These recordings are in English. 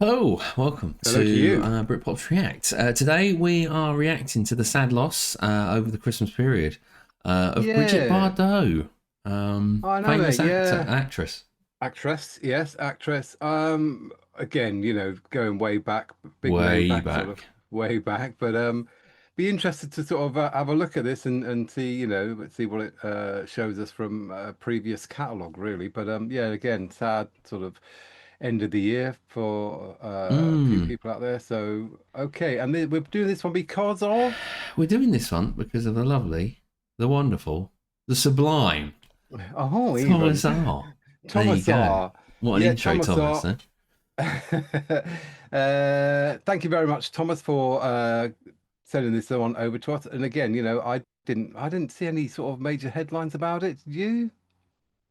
Hello, welcome Hello to to you. Britpop's React. Today we are reacting to the sad loss over the Christmas period of Brigitte Yeah. Bardot, I know, famous mate. Yeah. actress. Actress. Yes, actress. Again, going way back, big name Way back, sort of back. way back. But be interested to sort of have a look at this and see, see what it shows us from previous catalogue, really. But yeah, again, sad sort of end of the year for a few Mm. people out there. So okay, and we're doing this one because of. We're doing this one because of the lovely, the wonderful, the sublime Oh, Thomas even R. There you Thomas go. R. What an Yeah, intro, Thomas Thomas. R. Eh? Thank you very much, Thomas, for sending this one over to us. And again, I didn't see any sort of major headlines about it. Did you?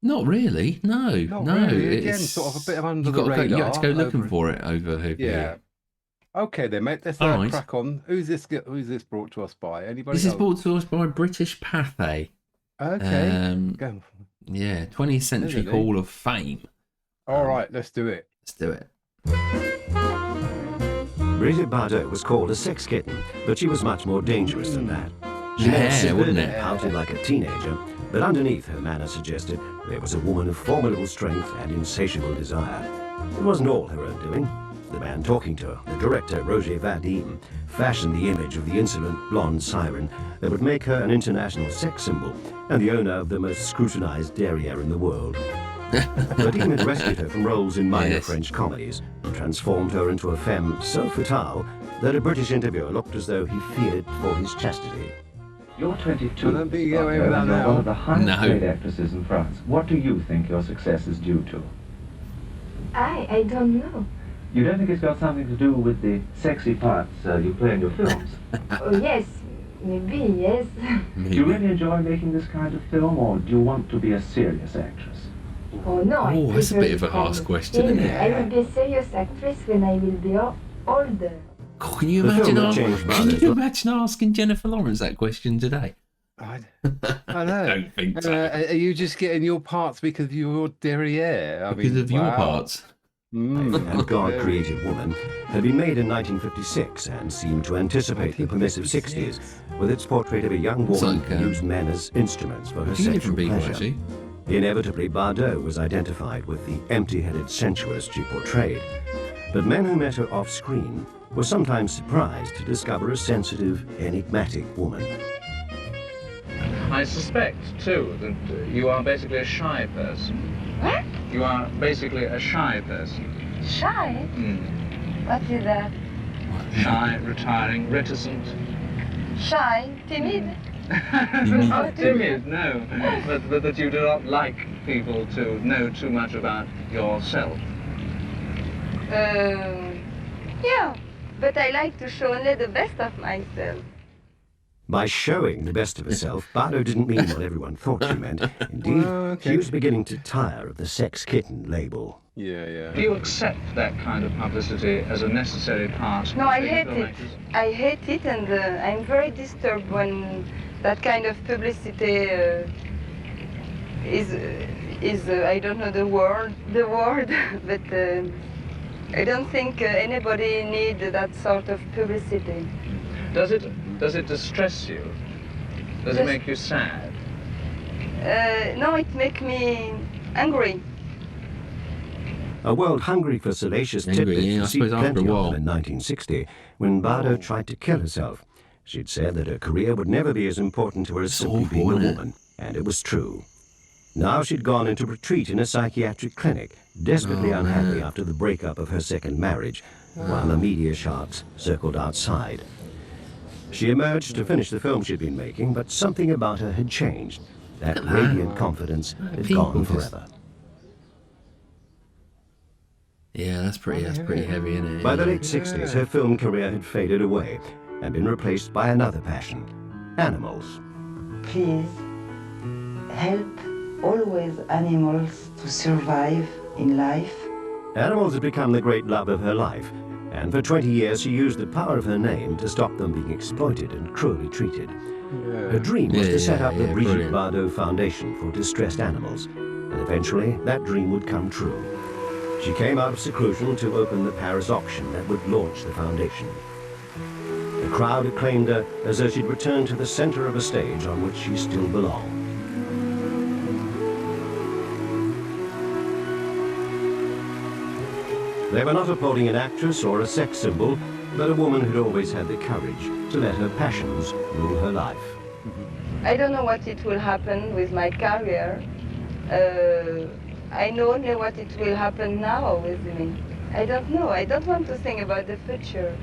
Not really. No, Not no. really. Again, sort of a bit of It's under you the got to go. You had to go radar looking over. for it over Yeah. here. Okay, then, mate. Let's All right. crack on. Who's this? Who's this brought to us by? Anybody? This is Oh, brought to us by British Pathé. okay. Go. Yeah, 20th Century Isn't he? Hall of Fame. All right, let's do it. Let's do it. Brigitte Bardot was called a sex kitten, but she was much more dangerous than that. She may have Yeah, wouldn't simpered and it? pouted like a teenager, but underneath her manner suggested there was a woman of formidable strength and insatiable desire. It wasn't all her own doing. The man talking to her, the director Roger Vadim, fashioned the image of the insolent blonde siren that would make her an international sex symbol and the owner of the most scrutinized derriere in the world. Vadim had rescued her from roles in minor Yes. French comedies and transformed her into a femme so fatale that a British interviewer looked as though he feared for his chastity. You're 22. I don't think you get away Bardot, with that and you're now. one of the highest No. paid actresses in France. What do you think your success is due to? I don't know. You don't think it's got something to do with the sexy parts you play in your films? Oh, yes, maybe, yes. Do you really enjoy making this kind of film, or do you want to be a serious actress? Oh, no. I Oh, that's a prefer bit of a to kind harsh question, isn't silly. it? I will be a serious actress when I will be older. Oh, can you The film imagine? that changed Can Bardot's you life. imagine asking Jennifer Lawrence that question today? I I know. don't think so. Are you just getting your parts because of your derriere? I Because mean, of your wow. parts. And God Created Woman had been made in 1956 and seemed to anticipate the permissive 60s with its portrait of a young It's woman like, who used men as instruments for her A few sexual different people, pleasure. actually. Inevitably, Bardot was identified with the empty-headed sensualist she portrayed. But men who met her off-screen were sometimes surprised to discover a sensitive, enigmatic woman. I suspect, too, that you are basically a shy person. What? You are basically a shy person. Shy? What is that? Shy, retiring, reticent. Shy? Timid? Not timid, no. But that you do not like people to know too much about yourself. Yeah, but I like to show only the best of myself. By showing the best of herself, Bardot didn't mean what everyone thought she meant. Indeed, Okay. she was beginning to tire of the sex kitten label. Yeah. Do you accept that kind of publicity as a necessary part? No, of I being hate it. filmmakers? I hate it, and I'm very disturbed when that kind of publicity is I don't know the word, but I don't think anybody needs that sort of publicity. Does it distress you? Does it Yes. make you sad? No, it makes me angry. A world hungry for salacious Angry, tidbits yeah, I received suppose after a plenty of while. them in 1960, when Bardot tried to kill herself. She'd said that her career would never be as important to her as simply awful, being a isn't it? woman, and it was true. Now she'd gone into retreat in a psychiatric clinic, desperately Oh, unhappy man. after the breakup of her second marriage, while the media sharks circled outside. She emerged to finish the film she'd been making, but something about her had changed. That radiant confidence had People gone just- forever. Yeah, that's pretty heavy, isn't it? By the late 60s, her film career had faded away and been replaced by another passion, animals. Please help always animals to survive in life. Animals had become the great love of her life, and for 20 years she used the power of her name to stop them being exploited and cruelly treated. Her dream was to set up the Brigitte brilliant. Bardot Foundation for Distressed Animals, and eventually that dream would come true. She came out of seclusion to open the Paris auction that would launch the foundation. The crowd acclaimed her as though she'd returned to the center of a stage on which she still belonged. They were not upholding an actress or a sex symbol, but a woman who'd always had the courage to let her passions rule her life. I don't know what it will happen with my career. I know only what it will happen now with me. I don't know. I don't want to think about the future.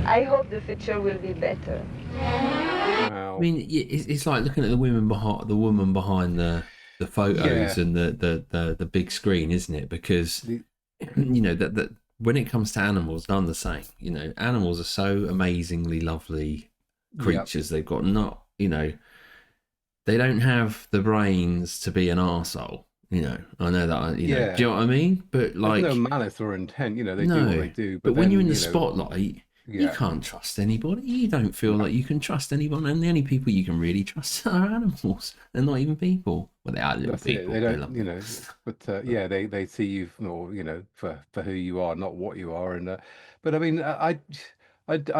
I hope the future will be better. Wow. I mean, it's like looking at the woman behind the photos and the big screen, isn't it? Because you know that when it comes to animals, I'm the same. You know, animals are so amazingly lovely creatures. They've got not, you know, they don't have the brains to be an arsehole. You know, I know that. You know, do you know what I mean? But like, there's no malice or intent. You know, they do what they do. But when you're in the spotlight. You can't trust anybody. You don't feel like you can trust anyone, and the only people you can really trust are animals. They're not even people. Well, they are little people. They don't, you know. But they see you, or you know, for who you are, not what you are. And but I mean, I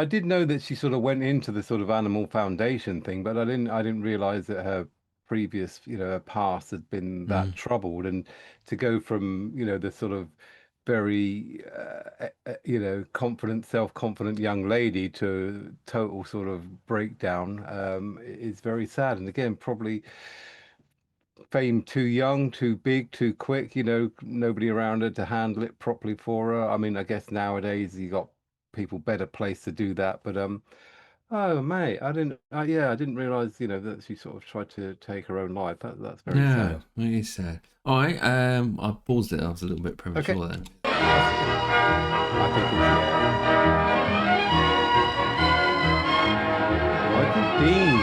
did know that she sort of went into the sort of animal foundation thing, but I didn't realize that her previous, you know, her past had been that troubled, and to go from, you know, the sort of very you know, self-confident young lady to total sort of breakdown is very sad. And again, probably fame too young, too big, too quick, you know, nobody around her to handle it properly for her. I mean, I guess nowadays you got people better placed to do that, but oh mate, I didn't realize, you know, that she sort of tried to take her own life. That's very sad. It is sad. All right, I paused it. I was a little bit premature then. I think it's Michael Dean.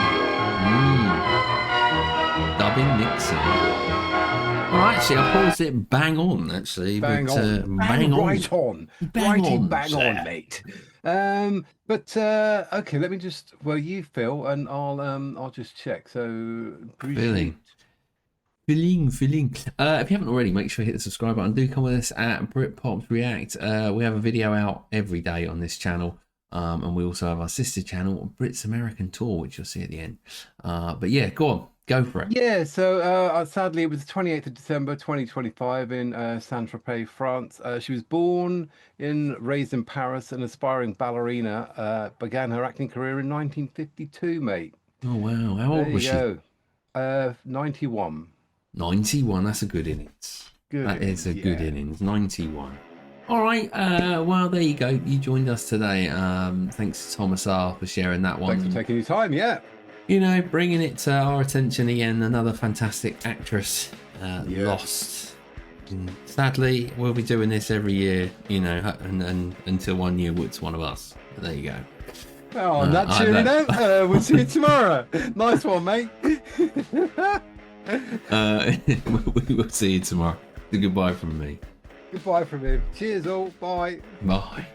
Dubbing Nixon. All right, actually, I paused it bang on, actually. Bang on. Bang on. Right on. Bang on, mate. But okay, let me just, well, you Phil, and I'll just check. So Filling. If you haven't already, make sure you hit the subscribe button. Do come with us at Britpops React. We have a video out every day on this channel, and we also have our sister channel, BRITS American Tour, which you'll see at the end. But yeah, go on, go for it. Yeah, so sadly it was the 28th of December 2025 in Saint-Tropez, France. She was born and raised in Paris, an aspiring ballerina, began her acting career in 1952, mate. Oh wow, how old was she? 91. 91, that's a good innings. That is a good innings, 91. All right, well, there you go. You joined us today. Thanks to Thomas R for sharing that one. Thanks for taking your time, You know, bringing it to our attention again, another fantastic actress lost. And sadly, we'll be doing this every year, you know, and until one year it's one of us. But there you go. Well, on that cheery note, we'll see you tomorrow. Nice one, mate. We will see you tomorrow. Goodbye from me. Goodbye from him. Cheers all. Bye. Bye.